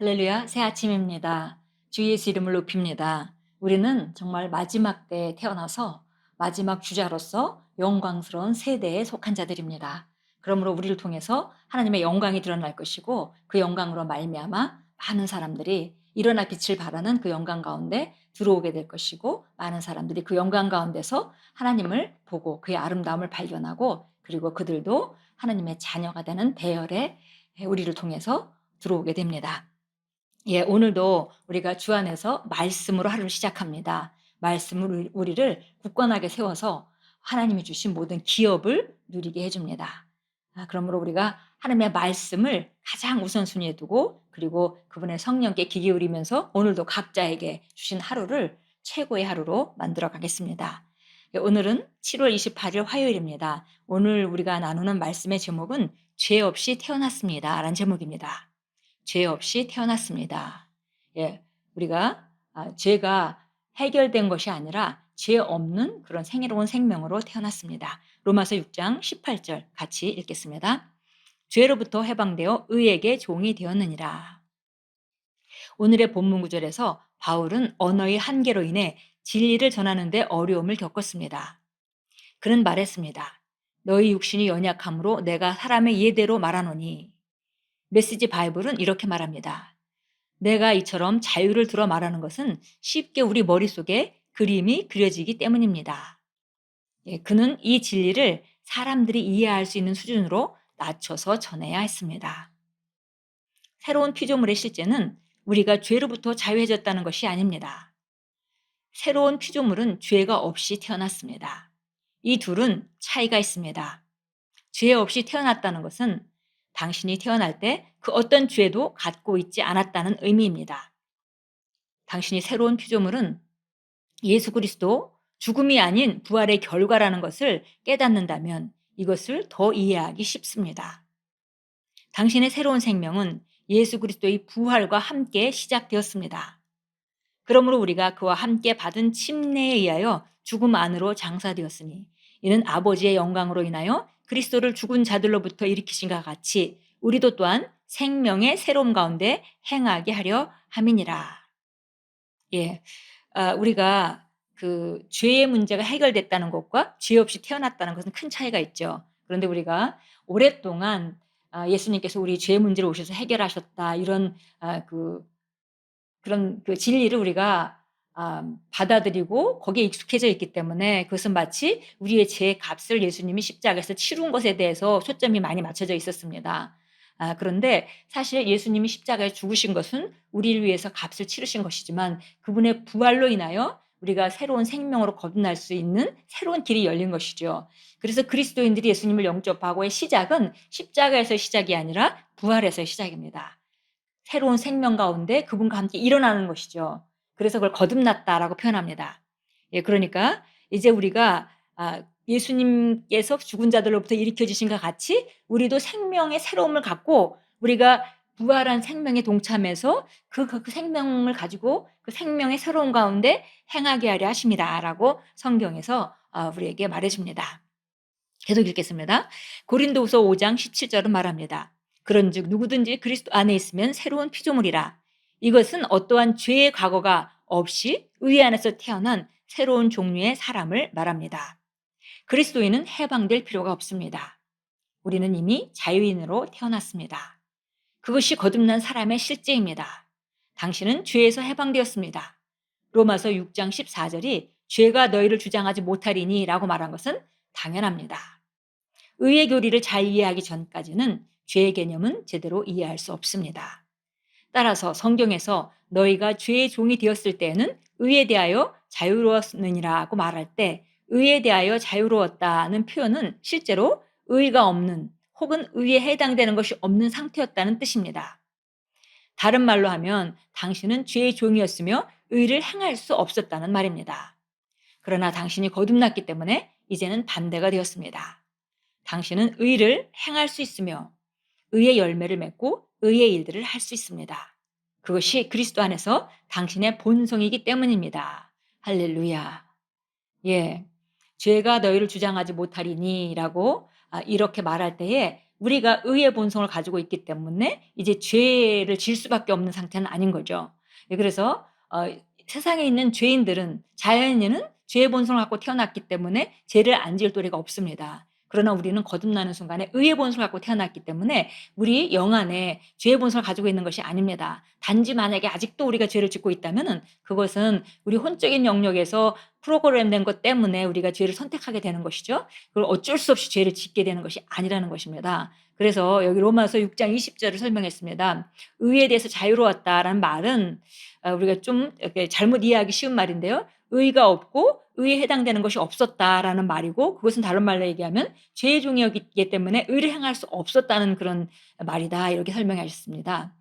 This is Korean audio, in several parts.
할렐루야, 새 아침입니다. 주 예수 이름을 높입니다. 우리는 정말 마지막 때에 태어나서 마지막 주자로서 영광스러운 세대에 속한 자들입니다. 그러므로 우리를 통해서 하나님의 영광이 드러날 것이고 그 영광으로 말미암아 많은 사람들이 일어나 빛을 발하는 그 영광 가운데 들어오게 될 것이고 많은 사람들이 그 영광 가운데서 하나님을 보고 그의 아름다움을 발견하고 그리고 그들도 하나님의 자녀가 되는 대열에 우리를 통해서 들어오게 됩니다. 예, 오늘도 우리가 주 안에서 말씀으로 하루를 시작합니다. 말씀으로 우리를 굳건하게 세워서 하나님이 주신 모든 기업을 누리게 해줍니다. 그러므로 우리가 하나님의 말씀을 가장 우선순위에 두고 그리고 그분의 성령께 귀 기울이면서 오늘도 각자에게 주신 하루를 최고의 하루로 만들어 가겠습니다. 예, 오늘은 7월 28일 화요일입니다. 오늘 우리가 나누는 말씀의 제목은 죄 없이 태어났습니다. 라는 제목입니다. 죄 없이 태어났습니다. 예, 우리가 죄가 해결된 것이 아니라 죄 없는 그런 생애로운 생명으로 태어났습니다. 로마서 6장 18절 같이 읽겠습니다. 죄로부터 해방되어 의에게 종이 되었느니라. 오늘의 본문 구절에서 바울은 언어의 한계로 인해 진리를 전하는 데 어려움을 겪었습니다. 그는 말했습니다. 너희 육신이 연약함으로 내가 사람의 예대로 말하노니. 메시지 바이블은 이렇게 말합니다. 내가 이처럼 자유를 들어 말하는 것은 쉽게 우리 머릿속에 그림이 그려지기 때문입니다. 예, 그는 이 진리를 사람들이 이해할 수 있는 수준으로 낮춰서 전해야 했습니다. 새로운 피조물의 실제는 우리가 죄로부터 자유해졌다는 것이 아닙니다. 새로운 피조물은 죄가 없이 태어났습니다. 이 둘은 차이가 있습니다. 죄 없이 태어났다는 것은 당신이 태어날 때 그 어떤 죄도 갖고 있지 않았다는 의미입니다. 당신이 새로운 피조물은 예수 그리스도 죽음이 아닌 부활의 결과라는 것을 깨닫는다면 이것을 더 이해하기 쉽습니다. 당신의 새로운 생명은 예수 그리스도의 부활과 함께 시작되었습니다. 그러므로 우리가 그와 함께 받은 침례에 의하여 죽음 안으로 장사되었으니 이는 아버지의 영광으로 인하여 그리스도를 죽은 자들로부터 일으키신과 같이 우리도 또한 생명의 새로움 가운데 행하게 하려 함이니라. 예, 우리가 그 죄의 문제가 해결됐다는 것과 죄 없이 태어났다는 것은 큰 차이가 있죠. 그런데 우리가 오랫동안 예수님께서 우리 죄 문제를 오셔서 해결하셨다 이런 그런 그 진리를 우리가 받아들이고 거기에 익숙해져 있기 때문에 그것은 마치 우리의 죄의 값을 예수님이 십자가에서 치룬 것에 대해서 초점이 많이 맞춰져 있었습니다. 그런데 사실 예수님이 십자가에 죽으신 것은 우리를 위해서 값을 치르신 것이지만 그분의 부활로 인하여 우리가 새로운 생명으로 거듭날 수 있는 새로운 길이 열린 것이죠. 그래서 그리스도인들이 예수님을 영접하고의 시작은 십자가에서의 시작이 아니라 부활에서의 시작입니다. 새로운 생명 가운데 그분과 함께 일어나는 것이죠. 그래서 그걸 거듭났다라고 표현합니다. 예, 그러니까 이제 우리가 예수님께서 죽은 자들로부터 일으켜 주신과 같이 우리도 생명의 새로움을 갖고 우리가 부활한 생명에 동참해서 그 생명을 가지고 그 생명의 새로움 가운데 행하게 하려 하심이다라고 성경에서 우리에게 말해 줍니다. 계속 읽겠습니다. 고린도후서 5장 17절은 말합니다. 그런즉 누구든지 그리스도 안에 있으면 새로운 피조물이라. 이것은 어떠한 죄의 과거가 없이 의 안에서 태어난 새로운 종류의 사람을 말합니다. 그리스도인은 해방될 필요가 없습니다. 우리는 이미 자유인으로 태어났습니다. 그것이 거듭난 사람의 실제입니다. 당신은 죄에서 해방되었습니다. 로마서 6장 14절이 죄가 너희를 주장하지 못하리니 라고 말한 것은 당연합니다. 의의 교리를 잘 이해하기 전까지는 죄의 개념은 제대로 이해할 수 없습니다. 따라서 성경에서 너희가 죄의 종이 되었을 때에는 의에 대하여 자유로웠느니라고 말할 때 의에 대하여 자유로웠다는 표현은 실제로 의가 없는 혹은 의에 해당되는 것이 없는 상태였다는 뜻입니다. 다른 말로 하면 당신은 죄의 종이었으며 의를 행할 수 없었다는 말입니다. 그러나 당신이 거듭났기 때문에 이제는 반대가 되었습니다. 당신은 의를 행할 수 있으며 의의 열매를 맺고 의의 일들을 할 수 있습니다. 그것이 그리스도 안에서 당신의 본성이기 때문입니다. 할렐루야. 예, 죄가 너희를 주장하지 못하리니 라고 이렇게 말할 때에 우리가 의의 본성을 가지고 있기 때문에 이제 죄를 질 수밖에 없는 상태는 아닌 거죠. 예, 그래서 세상에 있는 죄인들은 자연인은 죄의 본성을 갖고 태어났기 때문에 죄를 안 지을 도리가 없습니다. 그러나 우리는 거듭나는 순간에 의의 본성을 갖고 태어났기 때문에 우리 영 안에 죄의 본성을 가지고 있는 것이 아닙니다. 단지 만약에 아직도 우리가 죄를 짓고 있다면은 그것은 우리 혼적인 영역에서 프로그램된 것 때문에 우리가 죄를 선택하게 되는 것이죠. 그걸 어쩔 수 없이 죄를 짓게 되는 것이 아니라는 것입니다. 그래서 여기 로마서 6장 20절을 설명했습니다. 의에 대해서 자유로웠다라는 말은 우리가 좀 이렇게 잘못 이해하기 쉬운 말인데요. 의가 없고 의에 해당되는 것이 없었다라는 말이고, 그것은 다른 말로 얘기하면 죄의 종이었기 때문에 의를 행할 수 없었다는 그런 말이다, 이렇게 설명하셨습니다.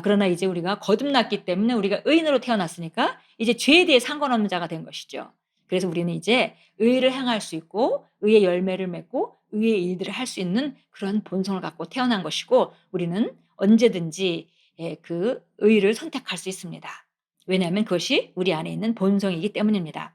그러나 이제 우리가 거듭났기 때문에 우리가 의인으로 태어났으니까 이제 죄에 대해 상관없는 자가 된 것이죠. 그래서 우리는 이제 의를 행할 수 있고 의의 열매를 맺고 의의 일들을 할 수 있는 그런 본성을 갖고 태어난 것이고, 우리는 언제든지 그 의를 선택할 수 있습니다. 왜냐하면 그것이 우리 안에 있는 본성이기 때문입니다.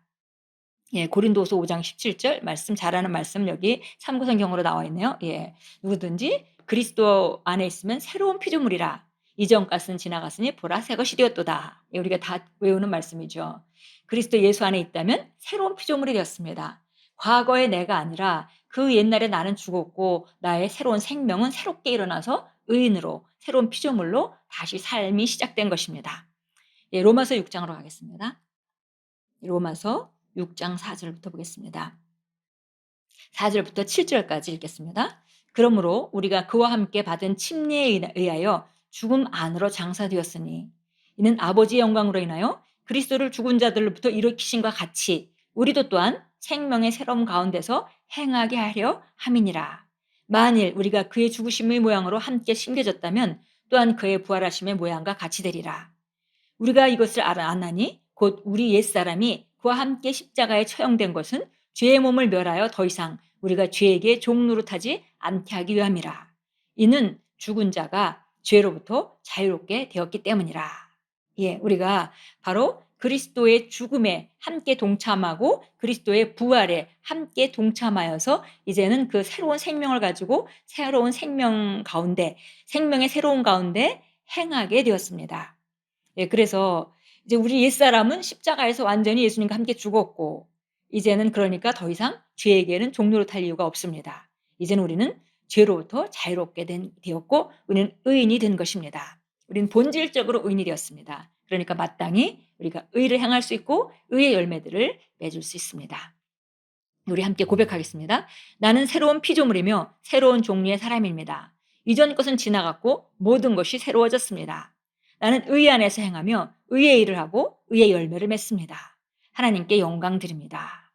예, 고린도서 5장 17절 말씀, 잘하는 말씀 여기 참고성경으로 나와 있네요. 예, 누구든지 그리스도 안에 있으면 새로운 피조물이라. 이전 것은 지나갔으니 보라 새 것이 되었도다. 예, 우리가 다 외우는 말씀이죠. 그리스도 예수 안에 있다면 새로운 피조물이 되었습니다. 과거의 내가 아니라 그 옛날에 나는 죽었고 나의 새로운 생명은 새롭게 일어나서 의인으로 새로운 피조물로 다시 삶이 시작된 것입니다. 예, 로마서 6장으로 가겠습니다. 로마서 6장 4절부터 보겠습니다. 4절부터 7절까지 읽겠습니다. 그러므로 우리가 그와 함께 받은 침례에 의하여 죽음 안으로 장사되었으니 이는 아버지의 영광으로 인하여 그리스도를 죽은 자들로부터 일으키신과 같이 우리도 또한 생명의 새로움 가운데서 행하게 하려 함이니라. 만일 우리가 그의 죽으심의 모양으로 함께 심겨졌다면 또한 그의 부활하심의 모양과 같이 되리라. 우리가 이것을 아나니 곧 우리 옛사람이 그와 함께 십자가에 처형된 것은 죄의 몸을 멸하여 더 이상 우리가 죄에게 종노릇하지 않게 하기 위함이라. 이는 죽은 자가 죄로부터 자유롭게 되었기 때문이라. 예, 우리가 바로 그리스도의 죽음에 함께 동참하고 그리스도의 부활에 함께 동참하여서 이제는 그 새로운 생명을 가지고 새로운 생명 가운데, 생명의 새로운 가운데 행하게 되었습니다. 예, 그래서 이제 우리 옛사람은 십자가에서 완전히 예수님과 함께 죽었고, 이제는 그러니까 더 이상 죄에게는 종로로 탈 이유가 없습니다. 이제는 우리는 죄로부터 자유롭게 되었고, 우리는 의인이 된 것입니다. 우리는 본질적으로 의인이 되었습니다. 그러니까 마땅히 우리가 의를 행할 수 있고 의의 열매들을 맺을 수 있습니다. 우리 함께 고백하겠습니다. 나는 새로운 피조물이며 새로운 종류의 사람입니다. 이전 것은 지나갔고 모든 것이 새로워졌습니다. 나는 의 안에서 행하며 의의 일을 하고 의의 열매를 맺습니다. 하나님께 영광 드립니다.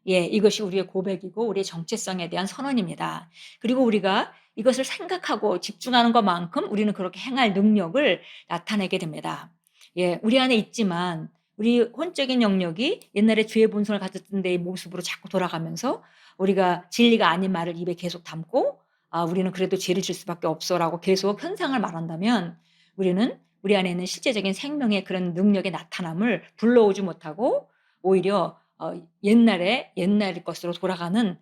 예, 이것이 우리의 고백이고 우리의 정체성에 대한 선언입니다. 그리고 우리가 이것을 생각하고 집중하는 것만큼 우리는 그렇게 행할 능력을 나타내게 됩니다. 예, 우리 안에 있지만 우리 혼적인 영역이 옛날에 죄의 본성을 가졌던 데의 모습으로 자꾸 돌아가면서 우리가 진리가 아닌 말을 입에 계속 담고 우리는 그래도 죄를 질 수밖에 없어라고 계속 현상을 말한다면 우리는 우리 안에 있는 실제적인 생명의 그런 능력의 나타남을 불러오지 못하고 오히려 옛날 것으로 돌아가는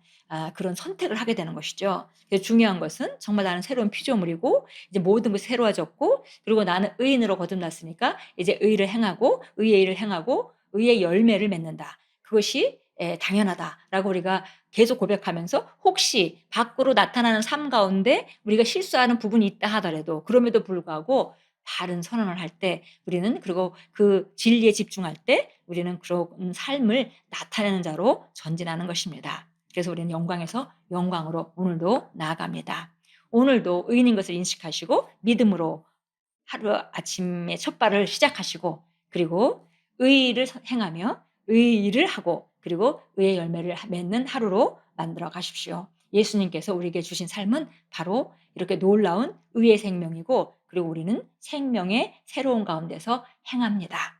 그런 선택을 하게 되는 것이죠. 그래서 중요한 것은 정말 나는 새로운 피조물이고 이제 모든 것이 새로워졌고, 그리고 나는 의인으로 거듭났으니까 이제 의를 행하고 의의 일을 행하고 의의 열매를 맺는다. 그것이 당연하다라고 우리가 계속 고백하면서 혹시 밖으로 나타나는 삶 가운데 우리가 실수하는 부분이 있다 하더라도 그럼에도 불구하고 바른 선언을 할 때 우리는, 그리고 그 진리에 집중할 때 우리는 그런 삶을 나타내는 자로 전진하는 것입니다. 그래서 우리는 영광에서 영광으로 오늘도 나아갑니다. 오늘도 의인인 것을 인식하시고 믿음으로 하루 아침에 첫 발을 시작하시고, 그리고 의를 행하며 의의 일을 하고 그리고 의의 열매를 맺는 하루로 만들어 가십시오. 예수님께서 우리에게 주신 삶은 바로 이렇게 놀라운 의의 생명이고, 그리고 우리는 생명의 새로운 가운데서 행합니다.